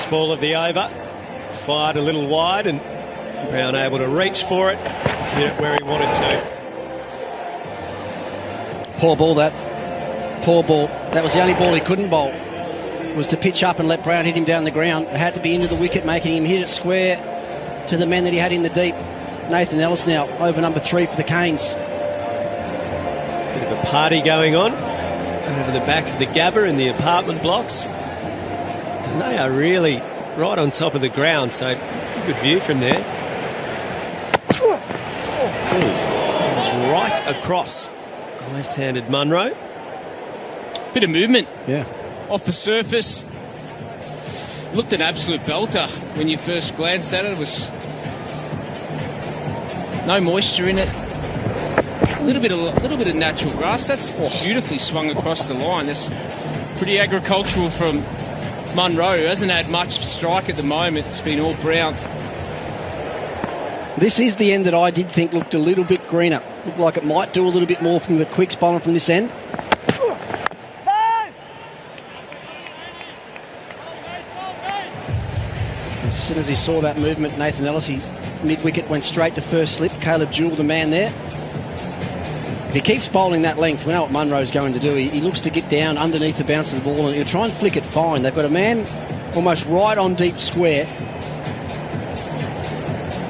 Last ball of the over. Fired a little wide and Brown able to reach for it. Hit it where he wanted to. Poor ball, that. Poor ball. That was the only ball he couldn't bowl, was to pitch up and let Brown hit him down the ground. It had to be into the wicket, making him hit it square to the men that he had in the deep. Nathan Ellis now over number 3 for the Canes. Bit of a party going on over the back of the Gabba in the apartment blocks. And they are really right on top of the ground, so good view from there. It was right across the left-handed Munro. Bit of movement. Yeah. Off the surface. Looked an absolute belter when you first glanced at it. It was no moisture in it. A little bit of natural grass. That's beautifully swung across the line. That's pretty agricultural from Munro, who hasn't had much strike at the moment. It's been all Brown. This is the end that I did think looked a little bit greener. Looked like it might do a little bit more from the quick bowling from this end. As soon as he saw that movement, Nathan Ellis, he mid-wicket went straight to first slip. Caleb Jewell, the man there. If he keeps bowling that length, we know what Munro's going to do. He looks to get down underneath the bounce of the ball and he'll try and flick it fine. They've got a man almost right on deep square.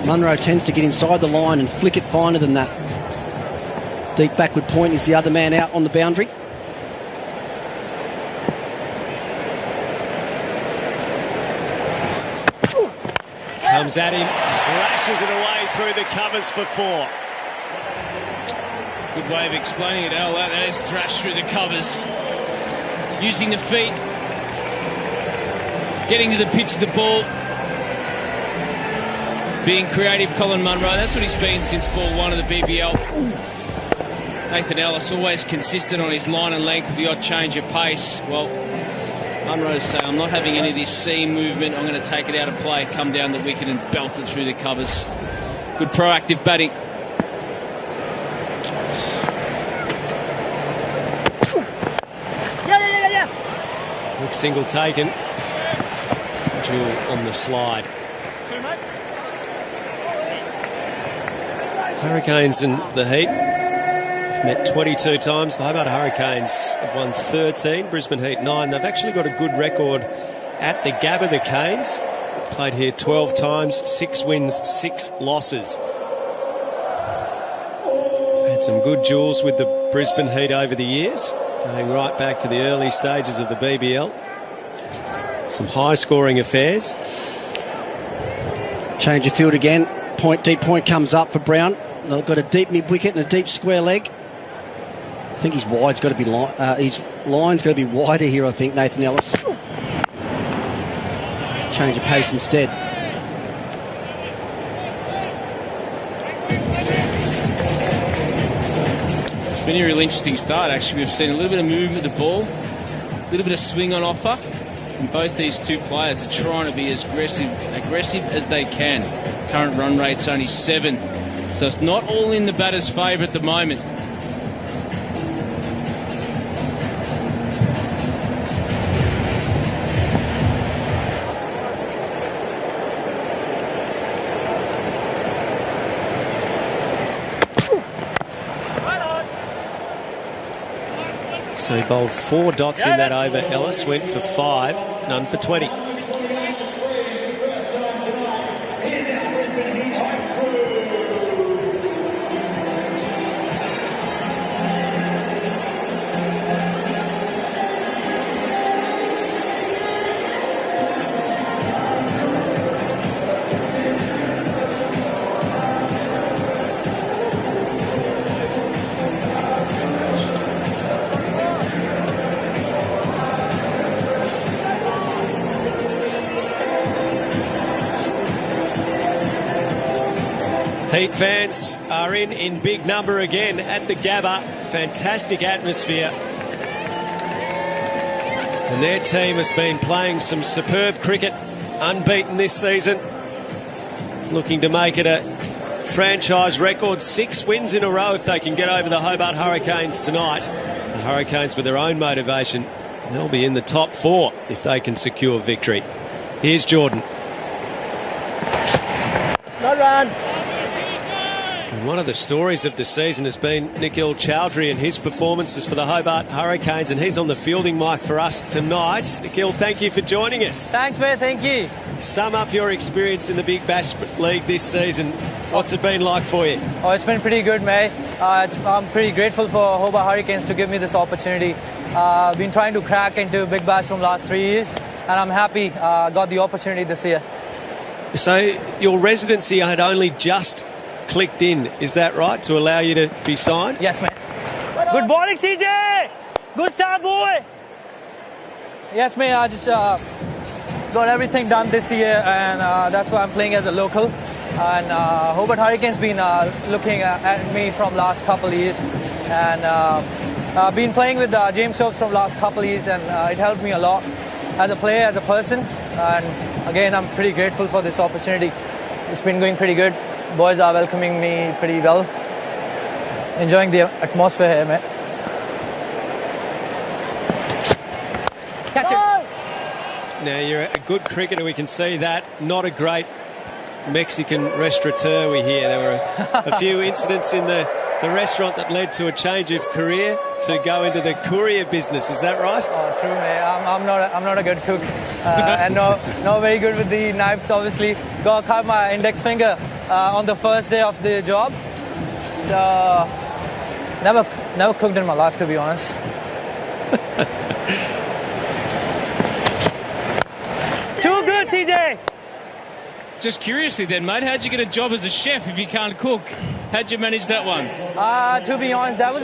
Munro tends to get inside the line and flick it finer than that. Deep backward point is the other man out on the boundary. Comes at him, flashes it away through the covers for 4. Good way of explaining it, Al. That is thrashed through the covers. Using the feet. Getting to the pitch of the ball. Being creative, Colin Munro. That's what he's been since ball 1 of the BBL. Nathan Ellis always consistent on his line and length with the odd change of pace. Well, Munro's saying, I'm not having any of this seam movement. I'm going to take it out of play, come down the wicket and belt it through the covers. Good proactive batting. Quick single taken. Jewell on the slide. Hurricanes and the Heat have met 22 times. The Hobart Hurricanes have won 13, Brisbane Heat 9. They've actually got a good record at the Gabba, the Canes. Played here 12 times, 6 wins, 6 losses. Had some good duels with the Brisbane Heat over the years, going right back to the early stages of the BBL. Some high-scoring affairs. Change of field again. Deep point comes up for Brown. They've got a deep mid-wicket and a deep square leg. I think his wide's got to be his line's got to be wider here, I think, Nathan Ellis. Change of pace instead. It's been a real interesting start, actually. We've seen a little bit of movement with the ball, a little bit of swing on offer. And both these two players are trying to be as aggressive as they can. Current run rate's only 7. So it's not all in the batter's favour at the moment. So he bowled 4 dots in that over. Ellis went for 5, none for 20. Heat fans are in big number again at the Gabba. Fantastic atmosphere. And their team has been playing some superb cricket, unbeaten this season. Looking to make it a franchise record, 6 wins in a row if they can get over the Hobart Hurricanes tonight. The Hurricanes with their own motivation, they'll be in the top 4 if they can secure victory. Here's Jordan. No run. And one of the stories of the season has been Nikhil Chowdhury and his performances for the Hobart Hurricanes, and he's on the fielding mic for us tonight. Nikhil, thank you for joining us. Thanks, mate. Thank you. Sum up your experience in the Big Bash League this season. What's it been like for you? Oh, it's been pretty good, mate. I'm pretty grateful for Hobart Hurricanes to give me this opportunity. I've been trying to crack into Big Bash from last 3 years, and I'm happy I got the opportunity this year. So your residency had only just clicked in, is that right, to allow you to be signed? Yes, mate. Good bowling, CJ! Good start, boy! Yes, mate, I just got everything done this year, and that's why I'm playing as a local. And Hobart Hurricanes been looking at me from last couple of years, and I've been playing with James Stokes from last couple of years, and it helped me a lot as a player, as a person. And again, I'm pretty grateful for this opportunity. It's been going pretty good. Boys are welcoming me pretty well. Enjoying the atmosphere here, mate. Catch it. Now, you're a good cricketer, we can see that. Not a great Mexican restaurateur, we hear. There were a few incidents in the restaurant that led to a change of career to go into the courier business. Is that right? Oh, true, mate. I'm not a good cook, and not very good with the knives. Obviously, got cut my index finger on the first day of the job. So never cooked in my life, to be honest. Too good, TJ. Just curiously then, mate, how'd you get a job as a chef if you can't cook? How'd you manage that one? To be honest, that was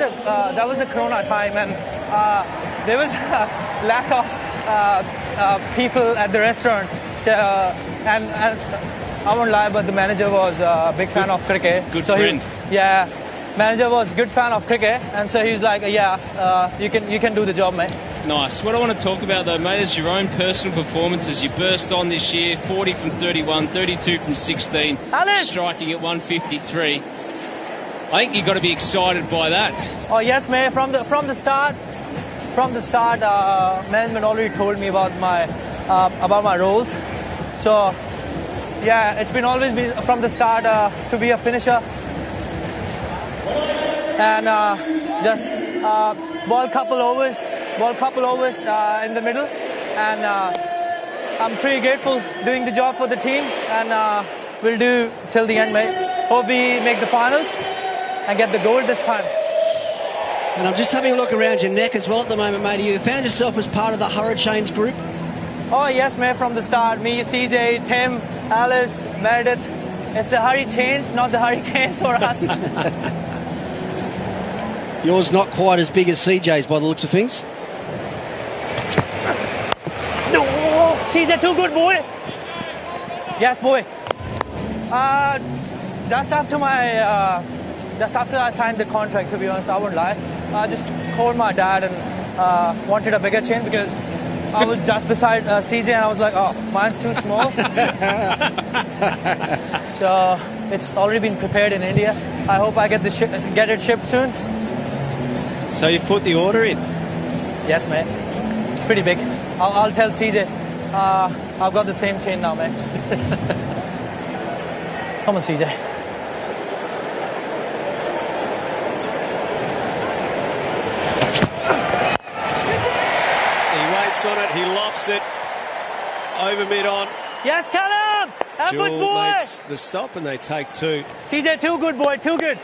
a Corona time, and there was a lack of people at the restaurant. So, and I won't lie, but the manager was a big fan of cricket. Good friend. Manager was a good fan of cricket, and so he was like, you can do the job, mate. Nice. What I want to talk about, though, mate, is your own personal performances. You burst on this year, 40 from 31, 32 from 16, Alice! Striking at 153. I think you've got to be excited by that. Oh, yes, mate. From the start, management already told me about my roles. So, yeah, it's been always been from the start to be a finisher. And just ball couple overs in the middle, and I'm pretty grateful doing the job for the team, and we'll do till the end, mate. Hope we make the finals and get the gold this time. And I'm just having a look around your neck as well at the moment, mate. You found yourself as part of the Hurricanes group? Oh yes, mate, from the start. Me, CJ, Tim, Alice, Meredith. It's the Hurricanes, not the Hurricanes for us. Yours not quite as big as CJ's by the looks of things. No, CJ, too good, boy. Yes, boy. Just after I signed the contract, to be honest, I won't lie. I just called my dad and wanted a bigger chain because I was just beside CJ, and I was like, oh, mine's too small. So it's already been prepared in India. I hope I get it shipped soon. So you've put the order in? Yes, mate. It's pretty big. I'll tell CJ. I've got the same chain now, mate. Come on, CJ. He waits on it, he lofts it over mid-on. Yes, Callum! Efforts, Jewel boy! makes the stop and they take two. CJ, too good, boy, too good.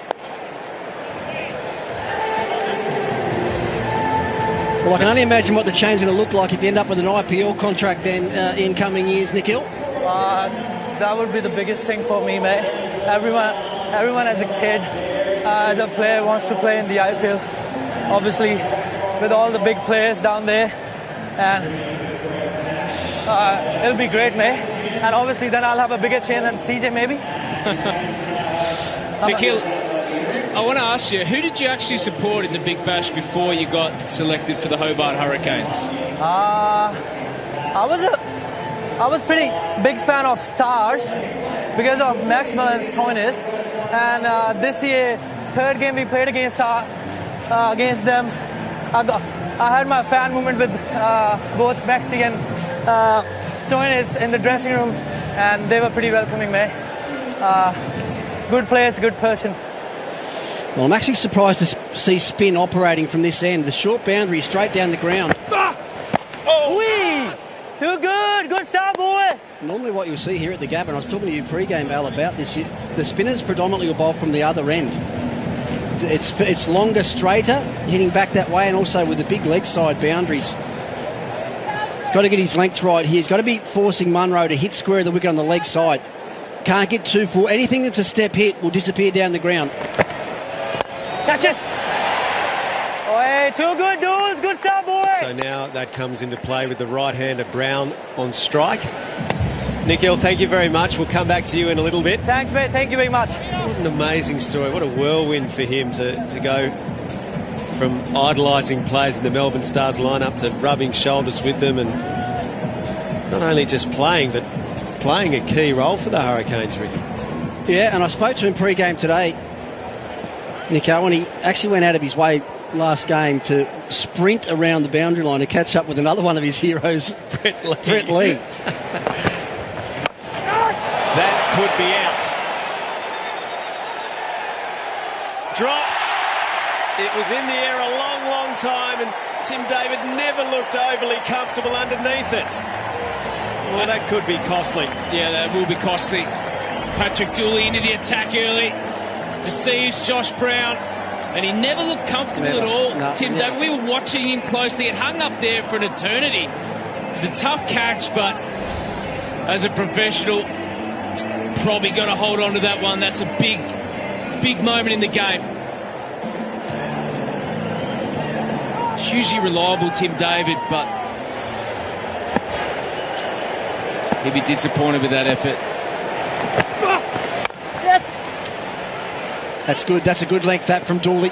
Well, I can only imagine what the chain's going to look like if you end up with an IPL contract then in coming years, Nikhil. That would be the biggest thing for me, mate. Everyone as a kid, as a player, wants to play in the IPL. Obviously, with all the big players down there, and it'll be great, mate. And obviously, then I'll have a bigger chain than CJ, maybe. Nikhil, I want to ask you, who did you actually support in the Big Bash before you got selected for the Hobart Hurricanes? I was pretty big fan of Stars because of Max Mullen's toughness. And this year, third game we played against them, I had my fan movement with both Maxi and Stone is in the dressing room, and they were pretty welcoming me. Good place, good person. Well, I'm actually surprised to see spin operating from this end. The short boundary straight down the ground. Wee! Too good! Good start, boy! Normally what you'll see here at the Gabba, and I was talking to you pre-game, Al, about this, the spinners predominantly will bowl from the other end. It's longer, straighter, hitting back that way, and also with the big leg side boundaries. He's got to get his length right here. He's got to be forcing Munro to hit square of the wicket on the leg side. Can't get too full. Anything that's a step hit will disappear down the ground. Catch it! Oh, hey, too good, dudes. Good start, boy. So now that comes into play with the right-hander Brown on strike. Nikhil, thank you very much. We'll come back to you in a little bit. Thanks, mate. Thank you very much. What an amazing story. What a whirlwind for him to go from idolising players in the Melbourne Stars lineup to rubbing shoulders with them, and not only just playing, but playing a key role for the Hurricanes, Rick. Yeah, and I spoke to him pre-game today, Nico, and he actually went out of his way last game to sprint around the boundary line to catch up with another one of his heroes, Brett Lee. That could be out. Dropped. It was in the air a long, long time, and Tim David never looked overly comfortable underneath it. Well, that could be costly. Yeah, that will be costly. Patrick Dooley into the attack early. Deceives Josh Brown, and he never looked comfortable at all. No, Tim David, we were watching him closely. It hung up there for an eternity. It was a tough catch, but as a professional, probably got to hold on to that one. That's a big, big moment in the game. It's usually reliable, Tim David, but he'd be disappointed with that effort. That's good. That's a good length, that from Dooley.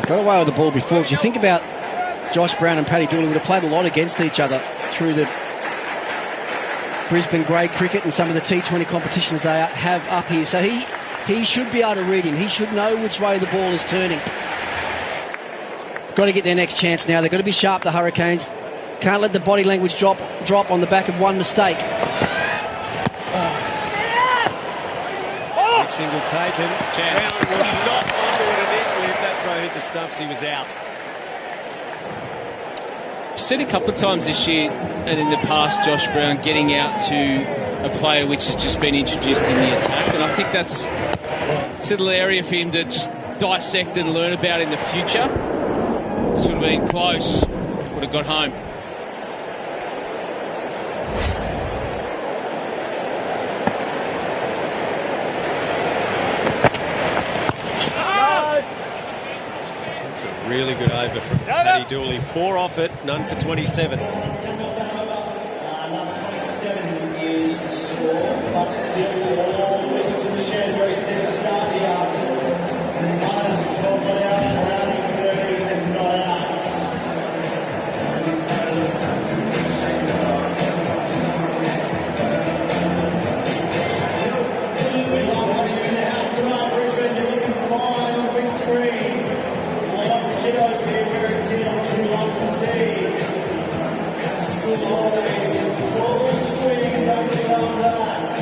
Got away with the ball before, because you think about Josh Brown and Paddy Dooley would have played a lot against each other through the Brisbane grade cricket and some of the T20 competitions they have up here. So he should be able to read him. He should know which way the ball is turning. Got to get their next chance now. They've got to be sharp, the Hurricanes. Can't let the body language drop on the back of one mistake. Big single taken. Chance. Brown was not onto it initially. If that throw hit the stumps, he was out. I've seen a couple of times this year and in the past Josh Brown getting out to a player which has just been introduced in the attack, and I think that's a little area for him to just dissect and learn about in the future. Sort of been close, would have got home. That's a really good over from Paddy Dooley. 4 off it, none for 27.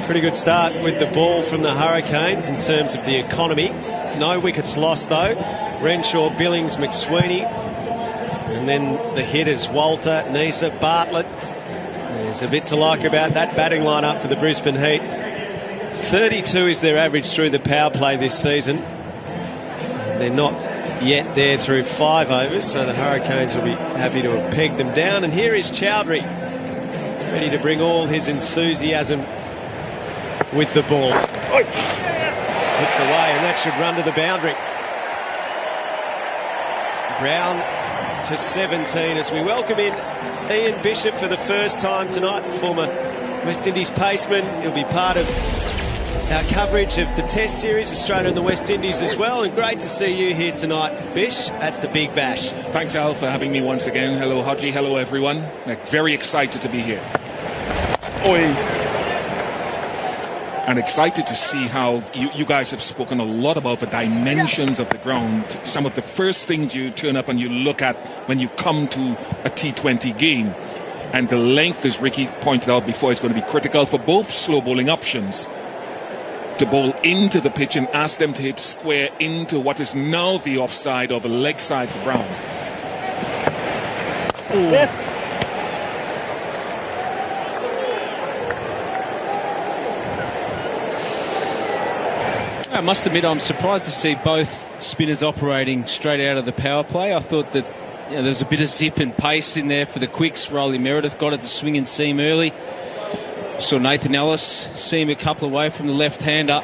Pretty good start with the ball from the Hurricanes in terms of the economy. No wickets lost though. Renshaw, Billings, McSweeney, and then the hitters Walter, Nisa, Bartlett. There's a bit to like about that batting lineup for the Brisbane Heat. 32 is their average through the power play this season. They're not yet there through 5 overs, so the Hurricanes will be happy to have pegged them down. And here is Chowdhury, ready to bring all his enthusiasm with the ball. Hooked away, and that should run to the boundary. Brown to 17 as we welcome in Ian Bishop for the first time tonight, former West Indies paceman. He'll be part of our coverage of the Test Series, Australia and the West Indies as well, and great to see you here tonight, Bish, at the Big Bash. Thanks, Al, for having me once again. Hello, Hodgie. Hello, everyone. Very excited to be here. Oi. And excited to see how you guys have spoken a lot about the dimensions of the ground. Some of the first things you turn up and you look at when you come to a T20 game. And the length, as Ricky pointed out before, is going to be critical for both slow bowling options. To bowl into the pitch and ask them to hit square into what is now the offside or the leg side for Brown. Yes. I must admit, I'm surprised to see both spinners operating straight out of the power play. I thought that there was a bit of zip and pace in there for the quicks. Rolly Meredith got it to swing and seam early. Saw Nathan Ellis seam a couple away from the left-hander.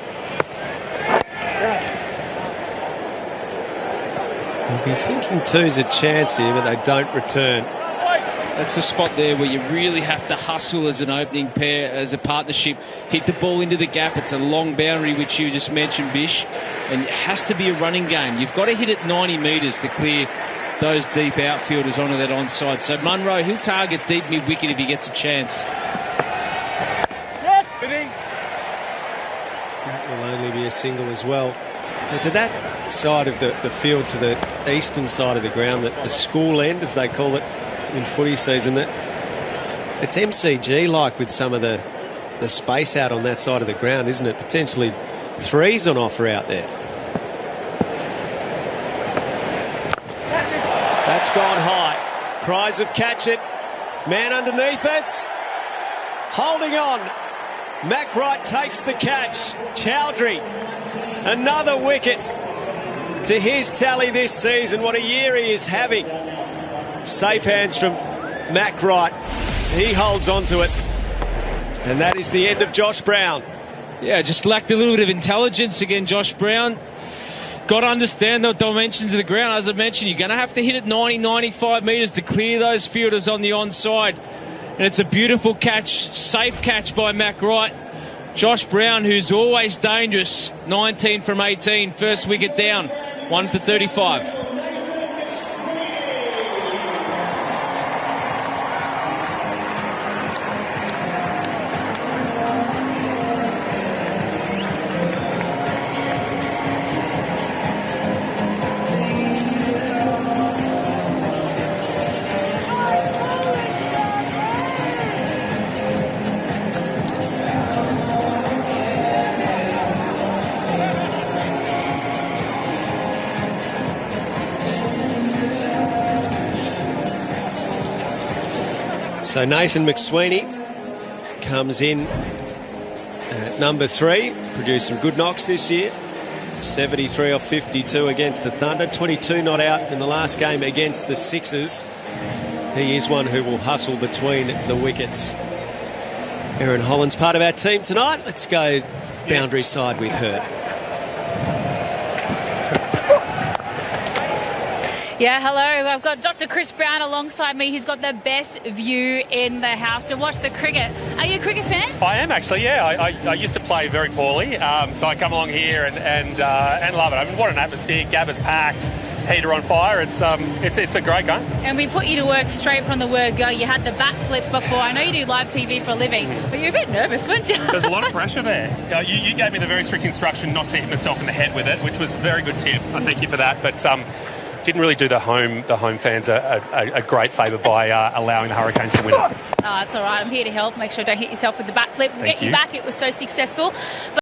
I'll be thinking two's a chance here, but they don't return. That's the spot there where you really have to hustle as an opening pair, as a partnership. Hit the ball into the gap. It's a long boundary, which you just mentioned, Bish. And it has to be a running game. You've got to hit it 90 metres to clear those deep outfielders onto that onside. So Munro, he'll target deep mid-wicket if he gets a chance. Yes. That will only be a single as well. Now, to that side of the field, to the eastern side of the ground, the school end, as they call it in footy season, that it's MCG-like with some of the space out on that side of the ground, isn't it? Potentially threes on offer out there. That's gone high. Cries of catch it. Man underneath it. Holding on. Mac Wright takes the catch. Chowdhury, another wicket to his tally this season. What a year he is having. Safe hands from Mac Wright. He holds on to it. And that is the end of Josh Brown. Yeah, just lacked a little bit of intelligence again, Josh Brown. Got to understand the dimensions of the ground. As I mentioned, you're going to have to hit it 90, 95 metres to clear those fielders on the onside. And it's a beautiful catch, safe catch by Mac Wright. Josh Brown, who's always dangerous, 19 from 18, first wicket down, 1 for 35. So Nathan McSweeney comes in at number 3, produced some good knocks this year. 73 off 52 against the Thunder, 22 not out in the last game against the Sixers. He is one who will hustle between the wickets. Erin Holland's part of our team tonight. Let's go boundary side with her. Yeah, hello. I've got Dr. Chris Brown alongside me. He's got the best view in the house to watch the cricket. Are you a cricket fan? I am actually, yeah. I used to play very poorly, so I come along here and love it. I mean, what an atmosphere. Gabba's packed, heater on fire. It's a great game. And we put you to work straight from the word go. You had the bat flip before. I know you do live TV for a living, but you're a bit nervous, weren't you? There's a lot of pressure there. You gave me the very strict instruction not to hit myself in the head with it, which was a very good tip. I thank you for that. But didn't really do the home fans a great favour by allowing the Hurricanes to win it. Oh, that's all right. I'm here to help. Make sure you don't hit yourself with the bat flip. We'll get you back. It was so successful.